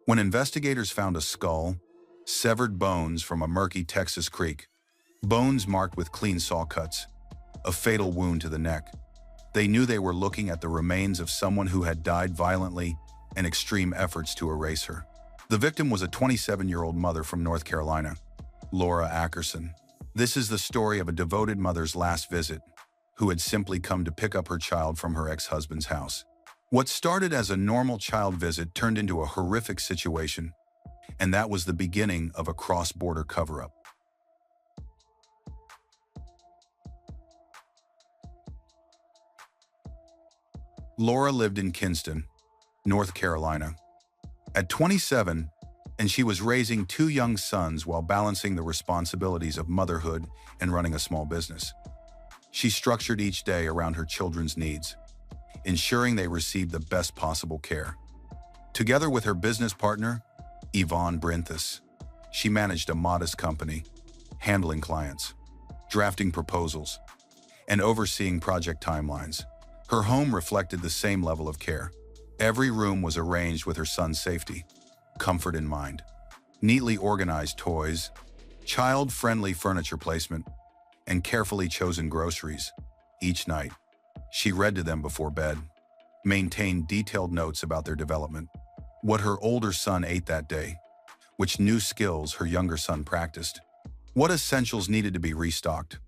When investigators found a skull, severed bones from a murky Texas creek, bones marked with clean saw cuts, a fatal wound to the neck, they knew they were looking at the remains of someone who had died violently and extreme efforts to erase her. The victim was a 27-year-old mother from North Carolina, Laura Ackerson. This is the story of a devoted mother's last visit, who had simply come to pick up her child from her ex-husband's house. What started as a normal child visit turned into a horrific situation, and that was the beginning of a cross-border cover-up. Laura lived in Kinston, North Carolina. At 27, and she was raising two young sons while balancing the responsibilities of motherhood and running a small business. She structured each day around her children's needs, ensuring they received the best possible care. Together with her business partner, Yvonne Brinthus, she managed a modest company, handling clients, drafting proposals, and overseeing project timelines. Her home reflected the same level of care. Every room was arranged with her son's safety, comfort in mind. Neatly organized toys, child-friendly furniture placement, and carefully chosen groceries. Each night, she read to them before bed, maintained detailed notes about their development, what her older son ate that day, which new skills her younger son practiced, what essentials needed to be restocked.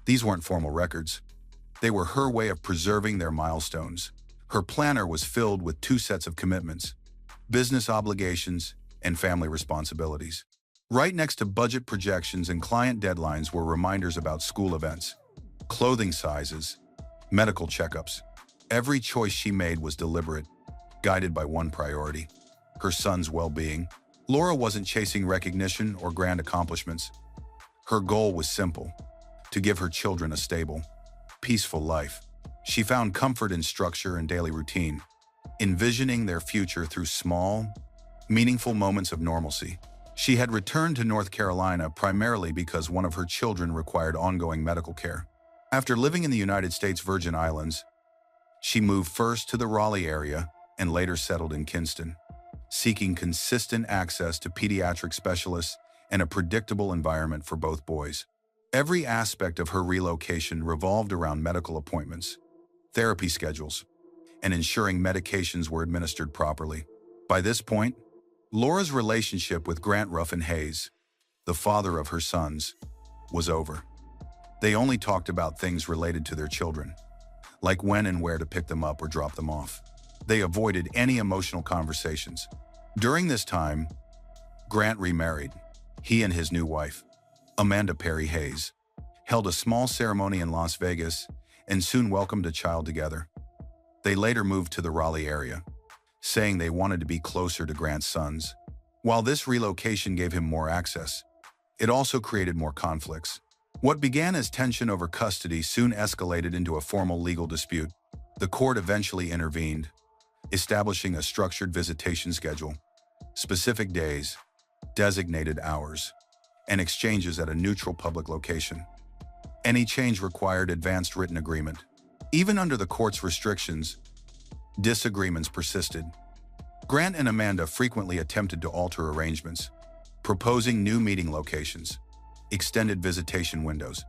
These weren't formal records. They were her way of preserving their milestones. Her planner was filled with two sets of commitments: business obligations and family responsibilities. Right next to budget projections and client deadlines were reminders about school events, clothing sizes, medical checkups. Every choice she made was deliberate, guided by one priority: her son's well-being. Laura wasn't chasing recognition or grand accomplishments. Her goal was simple: to give her children a stable, peaceful life. She found comfort in structure and daily routine, envisioning their future through small, meaningful moments of normalcy. She had returned to North Carolina primarily because one of her children required ongoing medical care. After living in the United States Virgin Islands, she moved first to the Raleigh area and later settled in Kinston, seeking consistent access to pediatric specialists and a predictable environment for both boys. Every aspect of her relocation revolved around medical appointments, therapy schedules, and ensuring medications were administered properly. By this point, Laura's relationship with Grant Ruffin Hayes, the father of her sons, was over. They only talked about things related to their children, like when and where to pick them up or drop them off. They avoided any emotional conversations. During this time, Grant remarried. He and his new wife, Amanda Perry Hayes, held a small ceremony in Las Vegas and soon welcomed a child together. They later moved to the Raleigh area, saying they wanted to be closer to Grant's sons. While this relocation gave him more access, it also created more conflicts. What began as tension over custody soon escalated into a formal legal dispute. The court eventually intervened, establishing a structured visitation schedule, specific days, designated hours, and exchanges at a neutral public location. Any change required advanced written agreement. Even under the court's restrictions, disagreements persisted. Grant and Amanda frequently attempted to alter arrangements, proposing new meeting locations, extended visitation windows,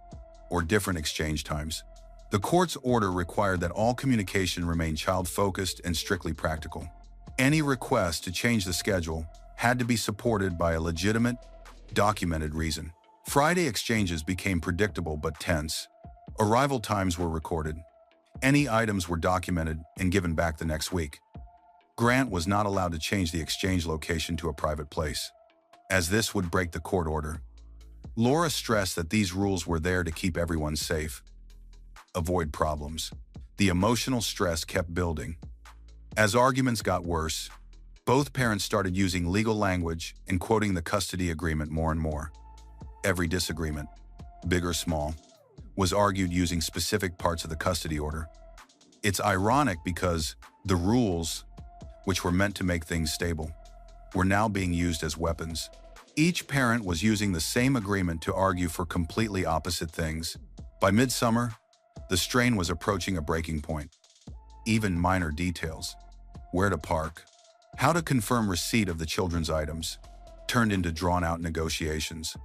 or different exchange times. The court's order required that all communication remain child-focused and strictly practical. Any request to change the schedule had to be supported by a legitimate, documented reason. Friday exchanges became predictable but tense. Arrival times were recorded. Any items were documented and given back the next week. Grant was not allowed to change the exchange location to a private place, as this would break the court order. Laura stressed that these rules were there to keep everyone safe, avoid problems. The emotional stress kept building. As arguments got worse, both parents started using legal language and quoting the custody agreement more and more. Every disagreement, big or small, was argued using specific parts of the custody order. It's ironic because the rules, which were meant to make things stable, were now being used as weapons. Each parent was using the same agreement to argue for completely opposite things. By midsummer, the strain was approaching a breaking point. Even minor details, where to park, How to confirm receipt of the children's items turned into drawn-out negotiations.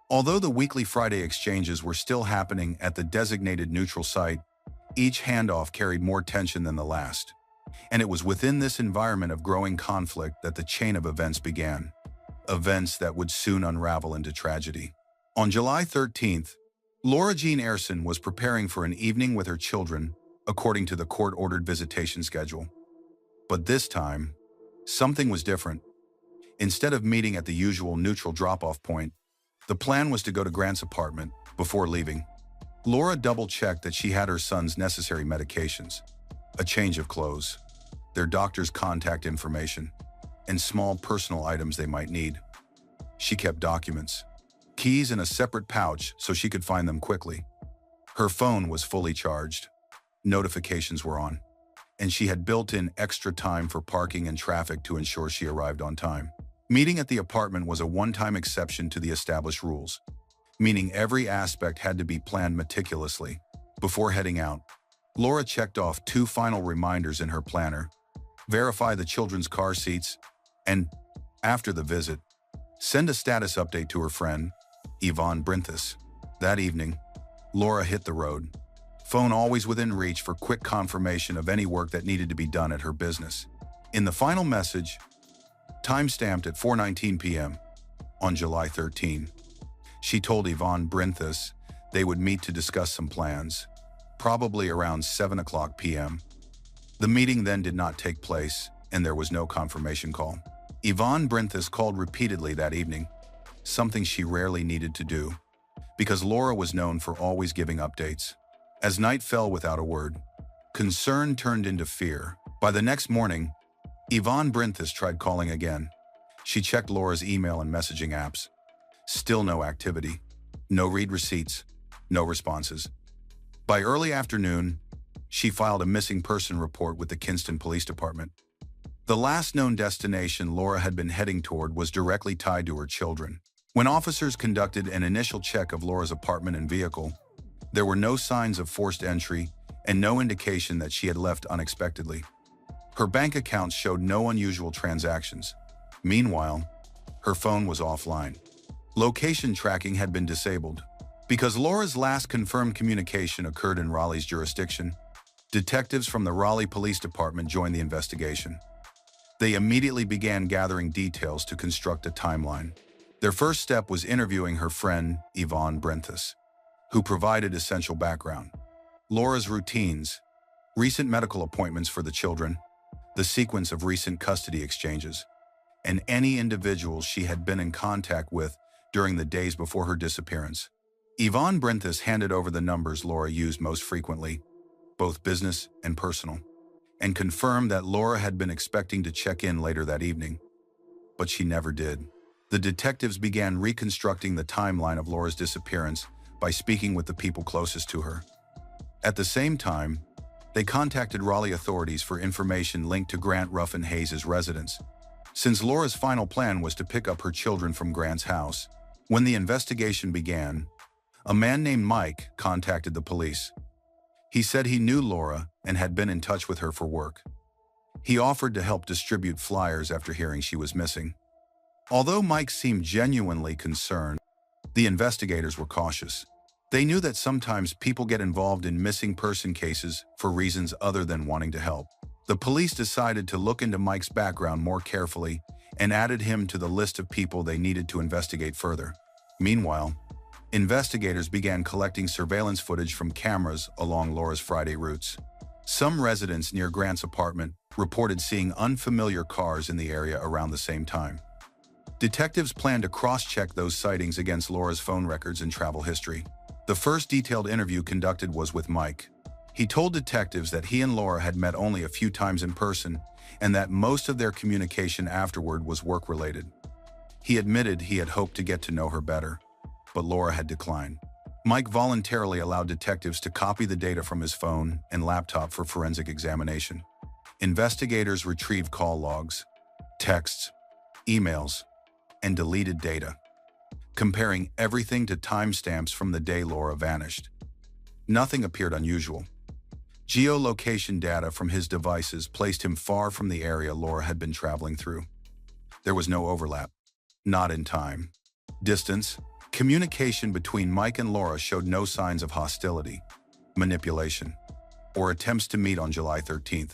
Although the weekly Friday exchanges were still happening at the designated neutral site, each handoff carried more tension than the last. And it was within this environment of growing conflict that the chain of events began. Events that would soon unravel into tragedy. On July 13th, Laura Jean Ayerson was preparing for an evening with her children, according to the court-ordered visitation schedule. But this time, something was different. Instead of meeting at the usual neutral drop-off point, the plan was to go to Grant's apartment before leaving. Laura double-checked that she had her son's necessary medications, a change of clothes, their doctor's contact information, and small personal items they might need. She kept documents, keys in a separate pouch so she could find them quickly. Her phone was fully charged, notifications were on, and she had built in extra time for parking and traffic to ensure she arrived on time. Meeting at the apartment was a one-time exception to the established rules, meaning every aspect had to be planned meticulously. Before heading out, Laura checked off 2 final reminders in her planner: verify the children's car seats, and, after the visit, send a status update to her friend, Yvonne Brinthus. That evening, Laura hit the road, phone always within reach for quick confirmation of any work that needed to be done at her business. In the final message, time-stamped at 4:19 p.m. on July 13, she told Yvonne Brinthus they would meet to discuss some plans, probably around 7 o'clock p.m. The meeting then did not take place, and there was no confirmation call. Yvonne Brinthus called repeatedly that evening, something she rarely needed to do, because Laura was known for always giving updates. As night fell without a word, concern turned into fear. By the next morning, Yvonne Brinthus tried calling again. She checked Laura's email and messaging apps. Still no activity. No read receipts. No responses. By early afternoon, she filed a missing person report with the Kinston Police Department. The last known destination Laura had been heading toward was directly tied to her children. When officers conducted an initial check of Laura's apartment and vehicle, there were no signs of forced entry and no indication that she had left unexpectedly. Her bank accounts showed no unusual transactions. Meanwhile, her phone was offline. Location tracking had been disabled. Because Laura's last confirmed communication occurred in Raleigh's jurisdiction, detectives from the Raleigh Police Department joined the investigation. They immediately began gathering details to construct a timeline. Their first step was interviewing her friend, Yvonne Brinthus, who provided essential background. Laura's routines, recent medical appointments for the children, the sequence of recent custody exchanges, and any individuals she had been in contact with during the days before her disappearance. Yvonne Brinthus handed over the numbers Laura used most frequently, both business and personal, and confirmed that Laura had been expecting to check in later that evening, but she never did. The detectives began reconstructing the timeline of Laura's disappearance by speaking with the people closest to her. At the same time, they contacted Raleigh authorities for information linked to Grant Ruffin Hayes' residence, since Laura's final plan was to pick up her children from Grant's house. When the investigation began, a man named Mike contacted the police. He said he knew Laura and had been in touch with her for work. He offered to help distribute flyers after hearing she was missing. Although Mike seemed genuinely concerned, the investigators were cautious. They knew that sometimes people get involved in missing person cases for reasons other than wanting to help. The police decided to look into Mike's background more carefully and added him to the list of people they needed to investigate further. Meanwhile, investigators began collecting surveillance footage from cameras along Laura's Friday routes. Some residents near Grant's apartment reported seeing unfamiliar cars in the area around the same time. Detectives planned to cross-check those sightings against Laura's phone records and travel history. The first detailed interview conducted was with Mike. He told detectives that he and Laura had met only a few times in person and that most of their communication afterward was work-related. He admitted he had hoped to get to know her better, but Laura had declined. Mike voluntarily allowed detectives to copy the data from his phone and laptop for forensic examination. Investigators retrieved call logs, texts, emails, and deleted data, comparing everything to timestamps from the day Laura vanished. Nothing appeared unusual, Geolocation data from his devices placed him far from the area Laura had been traveling through. There was no overlap. Not in time. Distance. Communication between Mike and Laura showed no signs of hostility, manipulation, or attempts to meet on July 13th.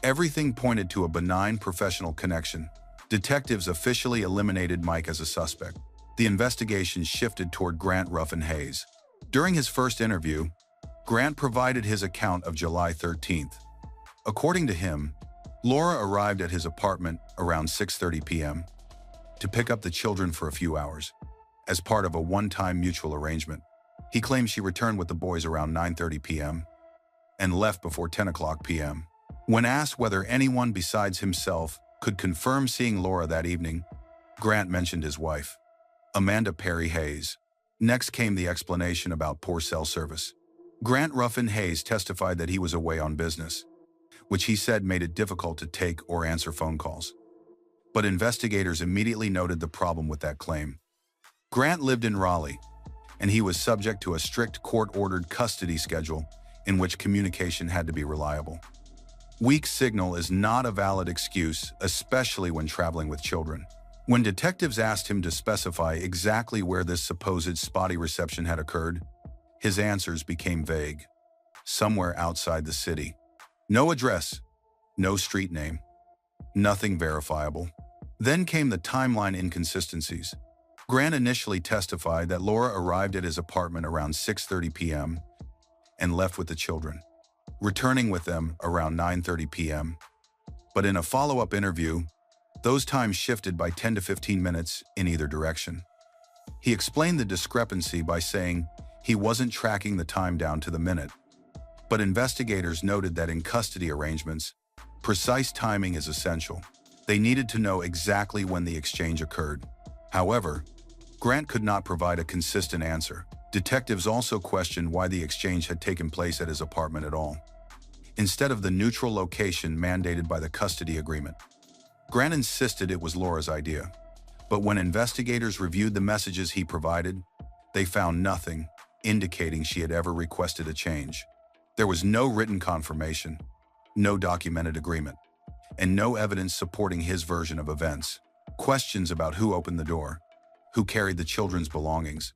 Everything pointed to a benign professional connection. Detectives officially eliminated Mike as a suspect. The investigation shifted toward Grant Ruffin-Hayes. During his first interview, Grant provided his account of July 13th. According to him, Laura arrived at his apartment around 6:30 p.m. to pick up the children for a few hours, as part of a one-time mutual arrangement. He claimed she returned with the boys around 9:30 p.m. and left before 10 o'clock p.m. When asked whether anyone besides himself could confirm seeing Laura that evening, Grant mentioned his wife, Amanda Perry Hayes. Next came the explanation about poor cell service. Grant Ruffin-Hayes testified that he was away on business, which he said made it difficult to take or answer phone calls. But investigators immediately noted the problem with that claim. Grant lived in Raleigh, and he was subject to a strict court-ordered custody schedule in which communication had to be reliable. Weak signal is not a valid excuse, especially when traveling with children. When detectives asked him to specify exactly where this supposed spotty reception had occurred, his answers became vague. Somewhere outside the city. No address, no street name, nothing verifiable. Then came the timeline inconsistencies. Grant initially testified that Laura arrived at his apartment around 6:30 p.m. and left with the children, returning with them around 9:30 p.m. But in a follow-up interview, those times shifted by 10 to 15 minutes in either direction. He explained the discrepancy by saying he wasn't tracking the time down to the minute. But investigators noted that in custody arrangements, precise timing is essential. They needed to know exactly when the exchange occurred. However, Grant could not provide a consistent answer. Detectives also questioned why the exchange had taken place at his apartment at all, instead of the neutral location mandated by the custody agreement. Grant insisted it was Laura's idea, but when investigators reviewed the messages he provided, they found nothing indicating she had ever requested a change. There was no written confirmation, no documented agreement, and no evidence supporting his version of events. Questions about who opened the door, who carried the children's belongings,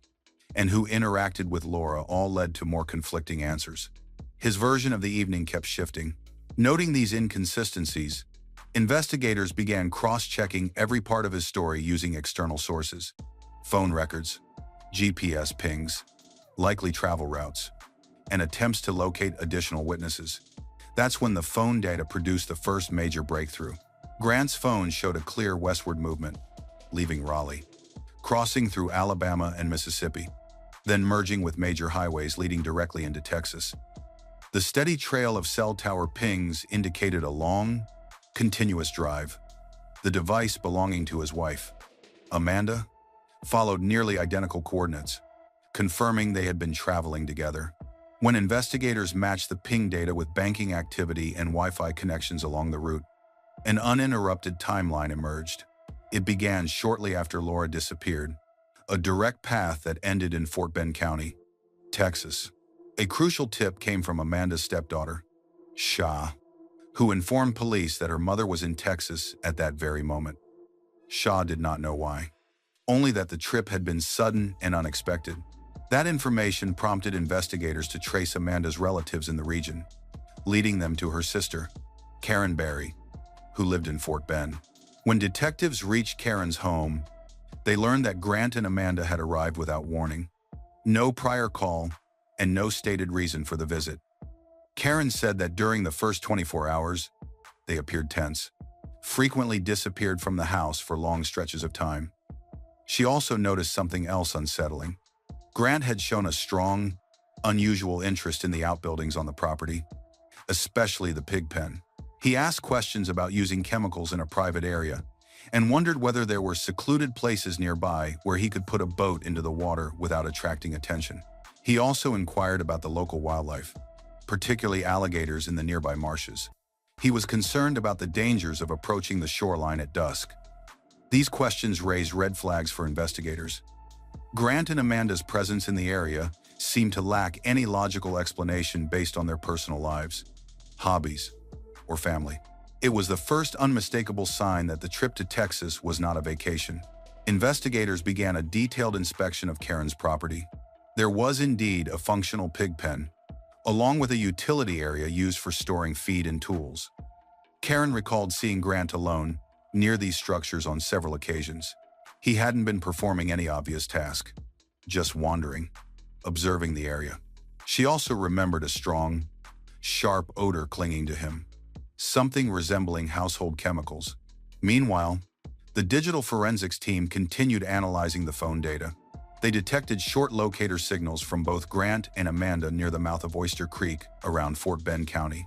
and who interacted with Laura all led to more conflicting answers. His version of the evening kept shifting. Noting these inconsistencies, investigators began cross-checking every part of his story using external sources, phone records, GPS pings, likely travel routes, and attempts to locate additional witnesses. That's when the phone data produced the first major breakthrough. Grant's phone showed a clear westward movement, leaving Raleigh, crossing through Alabama and Mississippi, then merging with major highways leading directly into Texas. The steady trail of cell tower pings indicated a long, continuous drive. The device belonging to his wife, Amanda, followed nearly identical coordinates, confirming they had been traveling together. When investigators matched the ping data with banking activity and Wi-Fi connections along the route, an uninterrupted timeline emerged. It began shortly after Laura disappeared, a direct path that ended in Fort Bend County, Texas. A crucial tip came from Amanda's stepdaughter, Shah, who informed police that her mother was in Texas at that very moment. Shah did not know why, only that the trip had been sudden and unexpected. That information prompted investigators to trace Amanda's relatives in the region, leading them to her sister, Karen Berry, who lived in Fort Bend. When detectives reached Karen's home, they learned that Grant and Amanda had arrived without warning. No prior call and no stated reason for the visit. Karen said that during the first 24 hours, they appeared tense, frequently disappeared from the house for long stretches of time. She also noticed something else unsettling. Grant had shown a strong, unusual interest in the outbuildings on the property, especially the pig pen. He asked questions about using chemicals in a private area and wondered whether there were secluded places nearby where he could put a boat into the water without attracting attention. He also inquired about the local wildlife, particularly alligators in the nearby marshes. He was concerned about the dangers of approaching the shoreline at dusk. These questions raised red flags for investigators. Grant and Amanda's presence in the area seemed to lack any logical explanation based on their personal lives, hobbies, or family. It was the first unmistakable sign that the trip to Texas was not a vacation. Investigators began a detailed inspection of Karen's property. There was indeed a functional pig pen, along with a utility area used for storing feed and tools. Karen recalled seeing Grant alone near these structures on several occasions. He hadn't been performing any obvious task, just wandering, observing the area. She also remembered a strong, sharp odor clinging to him, something resembling household chemicals. Meanwhile, the digital forensics team continued analyzing the phone data. They detected short locator signals from both Grant and Amanda near the mouth of Oyster Creek around Fort Bend County.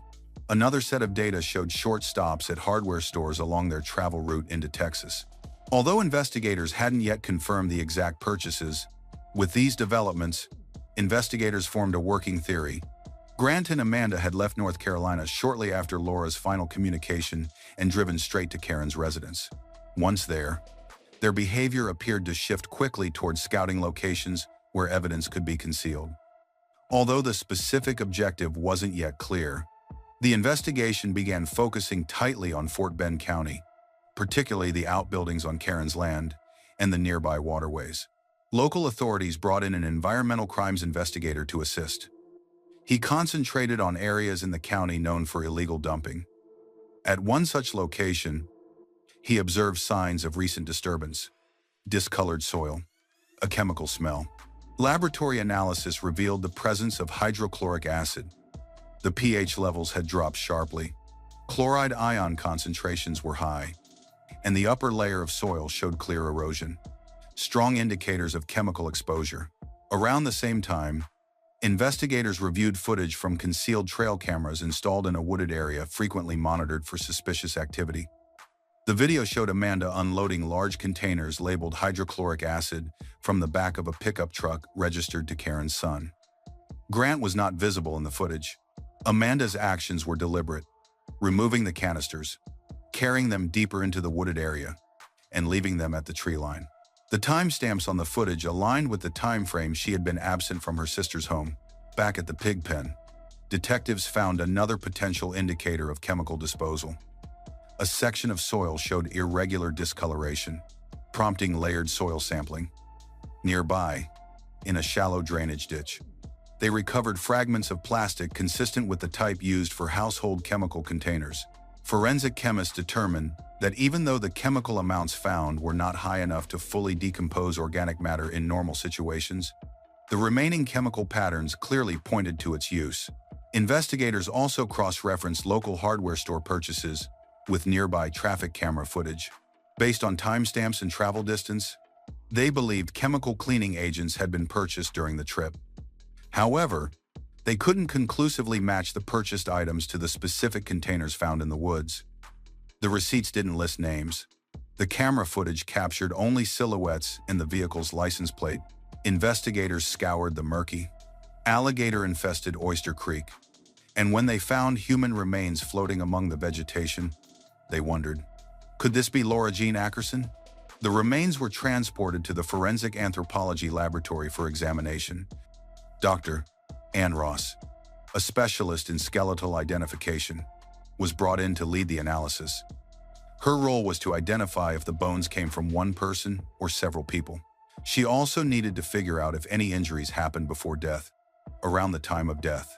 Another set of data showed short stops at hardware stores along their travel route into Texas. Although investigators hadn't yet confirmed the exact purchases, with these developments, investigators formed a working theory. Grant and Amanda had left North Carolina shortly after Laura's final communication and driven straight to Karen's residence. Once there, their behavior appeared to shift quickly towards scouting locations where evidence could be concealed. Although the specific objective wasn't yet clear, the investigation began focusing tightly on Fort Bend County, particularly the outbuildings on Karen's land and the nearby waterways. Local authorities brought in an environmental crimes investigator to assist. He concentrated on areas in the county known for illegal dumping. At one such location, he observed signs of recent disturbance: discolored soil, a chemical smell. Laboratory analysis revealed the presence of hydrochloric acid. The pH levels had dropped sharply. Chloride ion concentrations were high, and the upper layer of soil showed clear erosion, strong indicators of chemical exposure. Around the same time, investigators reviewed footage from concealed trail cameras installed in a wooded area frequently monitored for suspicious activity. The video showed Amanda unloading large containers labeled hydrochloric acid from the back of a pickup truck registered to Karen's son. Grant was not visible in the footage. Amanda's actions were deliberate, removing the canisters, carrying them deeper into the wooded area, and leaving them at the tree line. The timestamps on the footage aligned with the time frame she had been absent from her sister's home. Back at the pig pen, detectives found another potential indicator of chemical disposal. A section of soil showed irregular discoloration, prompting layered soil sampling. Nearby, in a shallow drainage ditch, they recovered fragments of plastic consistent with the type used for household chemical containers. Forensic chemists determined that even though the chemical amounts found were not high enough to fully decompose organic matter in normal situations, the remaining chemical patterns clearly pointed to its use. Investigators also cross-referenced local hardware store purchases with nearby traffic camera footage. Based on timestamps and travel distance, they believed chemical cleaning agents had been purchased during the trip. However, they couldn't conclusively match the purchased items to the specific containers found in the woods. The receipts didn't list names. The camera footage captured only silhouettes and the vehicle's license plate. Investigators scoured the murky, alligator-infested Oyster Creek, and when they found human remains floating among the vegetation, they wondered, could this be Laura Jean Ackerson? The remains were transported to the Forensic Anthropology Laboratory for examination. Dr. Ann Ross, a specialist in skeletal identification, was brought in to lead the analysis. Her role was to identify if the bones came from one person or several people. She also needed to figure out if any injuries happened before death, around the time of death,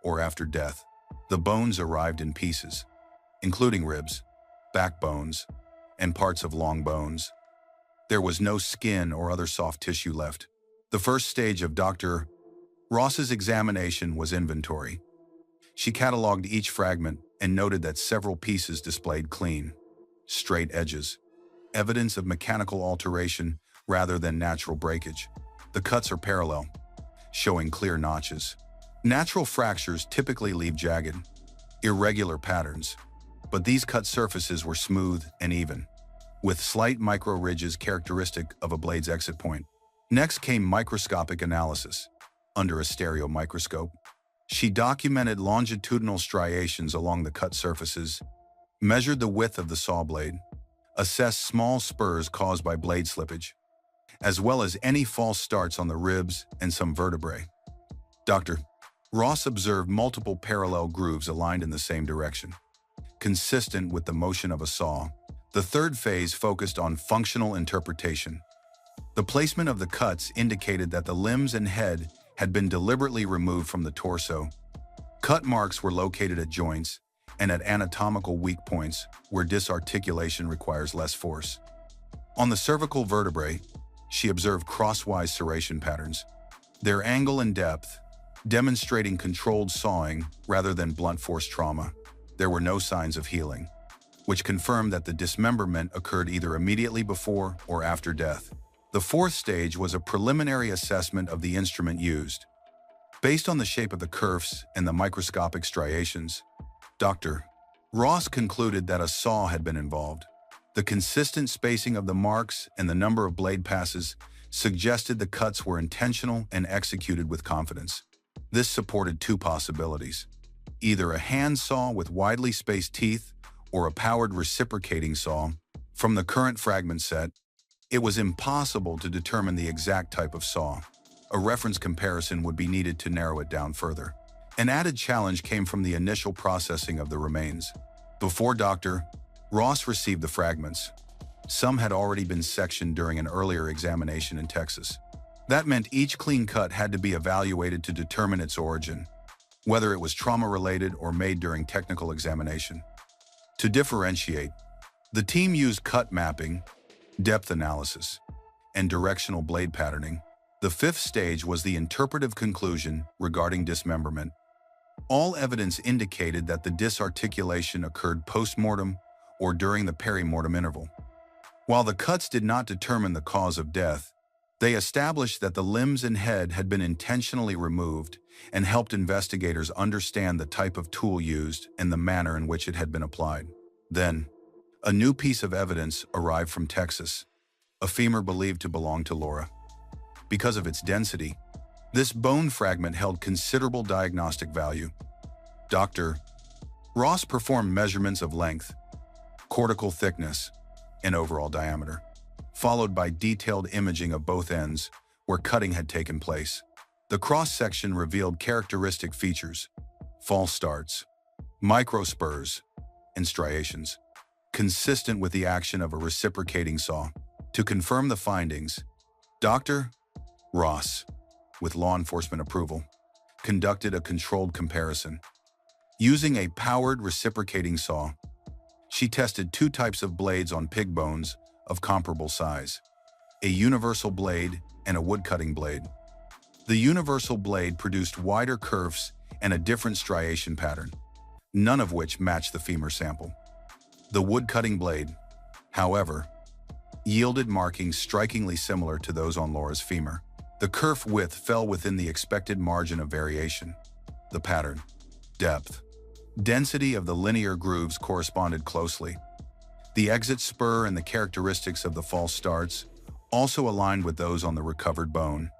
or after death. The bones arrived in pieces, including ribs, backbones, and parts of long bones. There was no skin or other soft tissue left. The first stage of Dr. Ross's examination was inventory. She cataloged each fragment and noted that several pieces displayed clean, straight edges, evidence of mechanical alteration rather than natural breakage. The cuts are parallel, showing clear notches. Natural fractures typically leave jagged, irregular patterns, but these cut surfaces were smooth and even, with slight micro ridges characteristic of a blade's exit point. Next came microscopic analysis. Under a stereo microscope, she documented longitudinal striations along the cut surfaces, measured the width of the saw blade, assessed small spurs caused by blade slippage, as well as any false starts on the ribs and some vertebrae. Dr. Ross observed multiple parallel grooves aligned in the same direction, consistent with the motion of a saw. The third phase focused on functional interpretation. The placement of the cuts indicated that the limbs and head had been deliberately removed from the torso. Cut marks were located at joints and at anatomical weak points where disarticulation requires less force. On the cervical vertebrae, she observed crosswise serration patterns, their angle and depth demonstrating controlled sawing rather than blunt force trauma. There were no signs of healing, which confirmed that the dismemberment occurred either immediately before or after death. The fourth stage was a preliminary assessment of the instrument used. Based on the shape of the kerfs and the microscopic striations, Dr. Ross concluded that a saw had been involved. The consistent spacing of the marks and the number of blade passes suggested the cuts were intentional and executed with confidence. This supported two possibilities: either a hand saw with widely spaced teeth or a powered reciprocating saw. From the current fragment set, it was impossible to determine the exact type of saw. A reference comparison would be needed to narrow it down further. An added challenge came from the initial processing of the remains. Before Dr. Ross received the fragments, some had already been sectioned during an earlier examination in Texas. That meant each clean cut had to be evaluated to determine its origin, whether it was trauma-related or made during technical examination. To differentiate, the team used cut mapping, depth analysis, and directional blade patterning. The fifth stage was the interpretive conclusion regarding dismemberment. All evidence indicated that the disarticulation occurred post-mortem or during the perimortem interval. While the cuts did not determine the cause of death, they established that the limbs and head had been intentionally removed and helped investigators understand the type of tool used and the manner in which it had been applied. Then, a new piece of evidence arrived from Texas, a femur believed to belong to Laura. Because of its density, this bone fragment held considerable diagnostic value. Dr. Ross performed measurements of length, cortical thickness, and overall diameter, followed by detailed imaging of both ends where cutting had taken place. The cross-section revealed characteristic features: false starts, microspurs, and striations, consistent with the action of a reciprocating saw. To confirm the findings, Dr. Ross, with law enforcement approval, conducted a controlled comparison. Using a powered reciprocating saw, she tested two types of blades on pig bones of comparable size: a universal blade and a woodcutting blade. The universal blade produced wider curves and a different striation pattern, none of which matched the femur sample. The woodcutting blade, however, yielded markings strikingly similar to those on Laura's femur. The kerf width fell within the expected margin of variation. The pattern, depth, density of the linear grooves corresponded closely. The exit spur and the characteristics of the false starts also aligned with those on the recovered bone.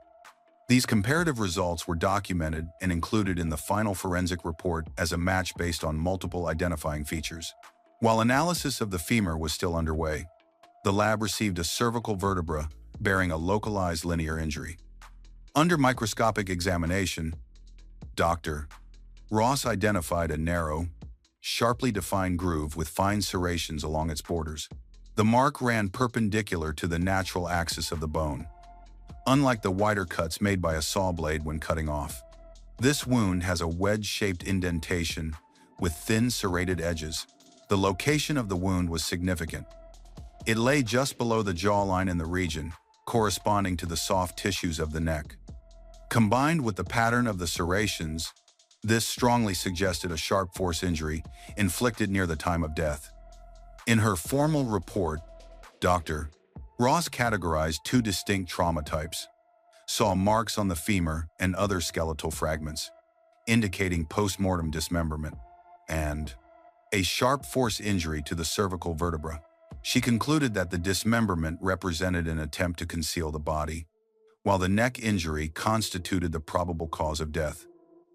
These comparative results were documented and included in the final forensic report as a match based on multiple identifying features. While analysis of the femur was still underway, the lab received a cervical vertebra bearing a localized linear injury. Under microscopic examination, Dr. Ross identified a narrow, sharply defined groove with fine serrations along its borders. The mark ran perpendicular to the natural axis of the bone, unlike the wider cuts made by a saw blade when cutting off. This wound has a wedge-shaped indentation with thin serrated edges. The location of the wound was significant. It lay just below the jawline in the region corresponding to the soft tissues of the neck. Combined with the pattern of the serrations, this strongly suggested a sharp force injury inflicted near the time of death. In her formal report, Dr. Ross categorized two distinct trauma types: saw marks on the femur and other skeletal fragments, indicating post-mortem dismemberment, and a sharp force injury to the cervical vertebra. She concluded that the dismemberment represented an attempt to conceal the body, while the neck injury constituted the probable cause of death.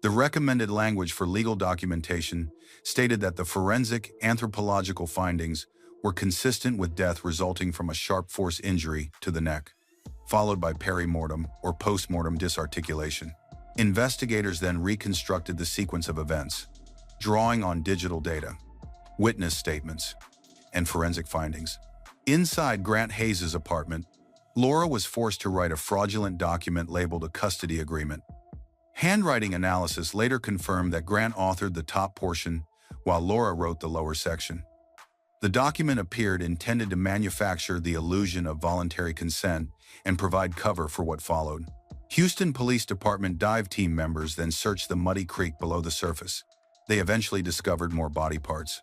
The recommended language for legal documentation stated that the forensic anthropological findings were consistent with death resulting from a sharp force injury to the neck, followed by perimortem or postmortem disarticulation. Investigators then reconstructed the sequence of events, drawing on digital data, witness statements, and forensic findings. Inside Grant Hayes' apartment, Laura was forced to write a fraudulent document labeled a custody agreement. Handwriting analysis later confirmed that Grant authored the top portion while Laura wrote the lower section. The document appeared intended to manufacture the illusion of voluntary consent and provide cover for what followed. Houston Police Department dive team members then searched the muddy creek below the surface. They eventually discovered more body parts,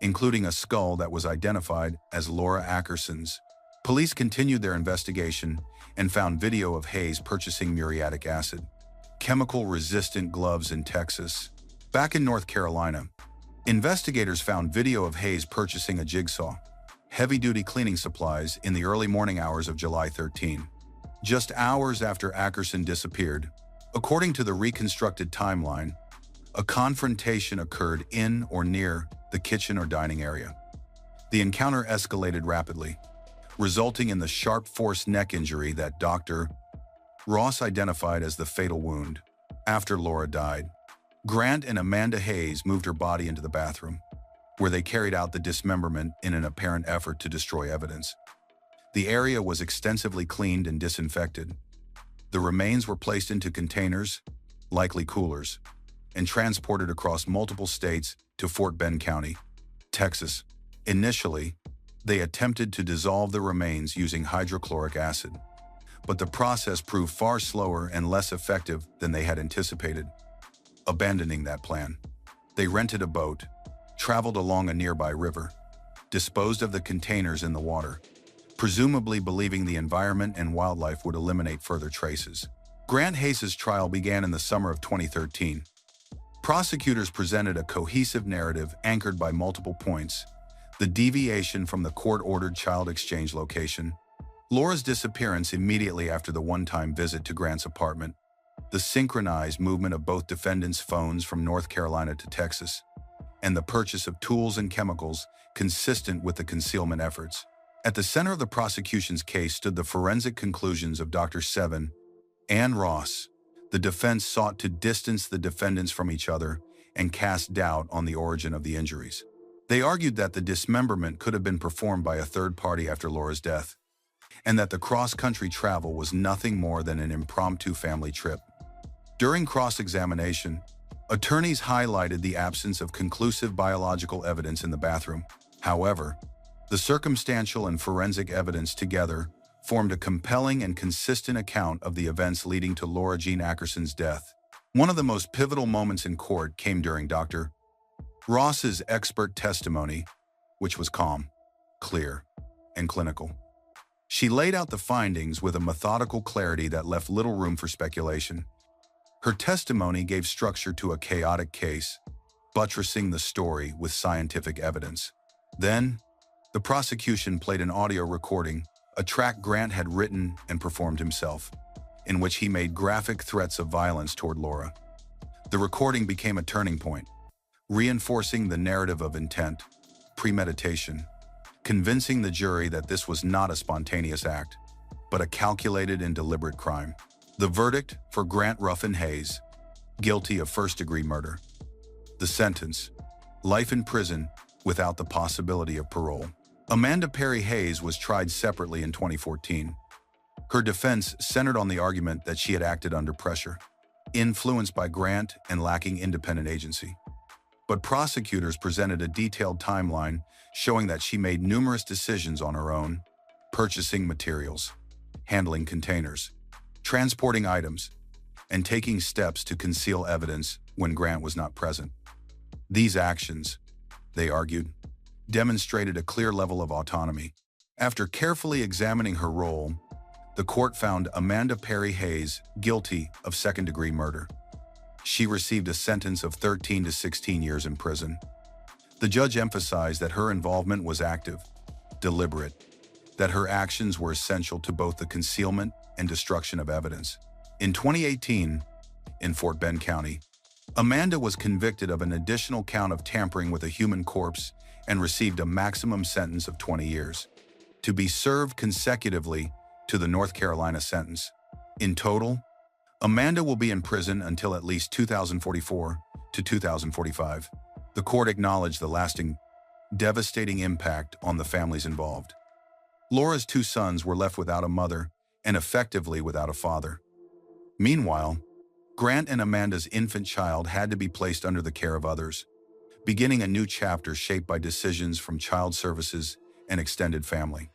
including a skull that was identified as Laura Ackerson's. Police continued their investigation and found video of Hayes purchasing muriatic acid, chemical-resistant gloves in Texas. Back in North Carolina, investigators found video of Hayes purchasing a jigsaw, heavy-duty cleaning supplies in the early morning hours of July 13, just hours after Ackerson disappeared. According to the reconstructed timeline, a confrontation occurred in or near the kitchen or dining area. The encounter escalated rapidly, resulting in the sharp force neck injury that Dr. Ross identified as the fatal wound. After Laura died, Grant and Amanda Hayes moved her body into the bathroom, where they carried out the dismemberment in an apparent effort to destroy evidence. The area was extensively cleaned and disinfected. The remains were placed into containers, likely coolers, and transported across multiple states to Fort Bend County, Texas. Initially, they attempted to dissolve the remains using hydrochloric acid, but the process proved far slower and less effective than they had anticipated. Abandoning that plan, they rented a boat, traveled along a nearby river, disposed of the containers in the water, presumably believing the environment and wildlife would eliminate further traces. Grant Hayes' trial began in the summer of 2013. Prosecutors presented a cohesive narrative anchored by multiple points: the deviation from the court-ordered child exchange location, Laura's disappearance immediately after the one-time visit to Grant's apartment, the synchronized movement of both defendants' phones from North Carolina to Texas, and the purchase of tools and chemicals consistent with the concealment efforts. At the center of the prosecution's case stood the forensic conclusions of Dr. Seven and Ross. The defense sought to distance the defendants from each other and cast doubt on the origin of the injuries. They argued that the dismemberment could have been performed by a third party after Laura's death, and that the cross-country travel was nothing more than an impromptu family trip. During cross-examination, attorneys highlighted the absence of conclusive biological evidence in the bathroom. However, the circumstantial and forensic evidence together formed a compelling and consistent account of the events leading to Laura Jean Ackerson's death. One of the most pivotal moments in court came during Dr. Ross's expert testimony, which was calm, clear, and clinical. She laid out the findings with a methodical clarity that left little room for speculation. Her testimony gave structure to a chaotic case, buttressing the story with scientific evidence. Then, the prosecution played an audio recording, a track Grant had written and performed himself, in which he made graphic threats of violence toward Laura. The recording became a turning point, reinforcing the narrative of intent, premeditation, convincing the jury that this was not a spontaneous act, but a calculated and deliberate crime. The verdict for Grant Ruffin Hayes, guilty of first-degree murder. The sentence, life in prison without the possibility of parole. Amanda Perry Hayes was tried separately in 2014. Her defense centered on the argument that she had acted under pressure, influenced by Grant and lacking independent agency. But prosecutors presented a detailed timeline showing that she made numerous decisions on her own: purchasing materials, handling containers, transporting items, and taking steps to conceal evidence when Grant was not present. These actions, they argued, demonstrated a clear level of autonomy. After carefully examining her role, the court found Amanda Perry Hayes guilty of second-degree murder. She received a sentence of 13 to 16 years in prison. The judge emphasized that her involvement was active, deliberate, that her actions were essential to both the concealment and destruction of evidence. In 2018, in Fort Bend County, Amanda was convicted of an additional count of tampering with a human corpse and received a maximum sentence of 20 years, to be served consecutively to the North Carolina sentence. In total, Amanda will be in prison until at least 2044 to 2045. The court acknowledged the lasting, devastating impact on the families involved. Laura's two sons were left without a mother and effectively without a father. Meanwhile, Grant and Amanda's infant child had to be placed under the care of others, beginning a new chapter shaped by decisions from child services and extended family.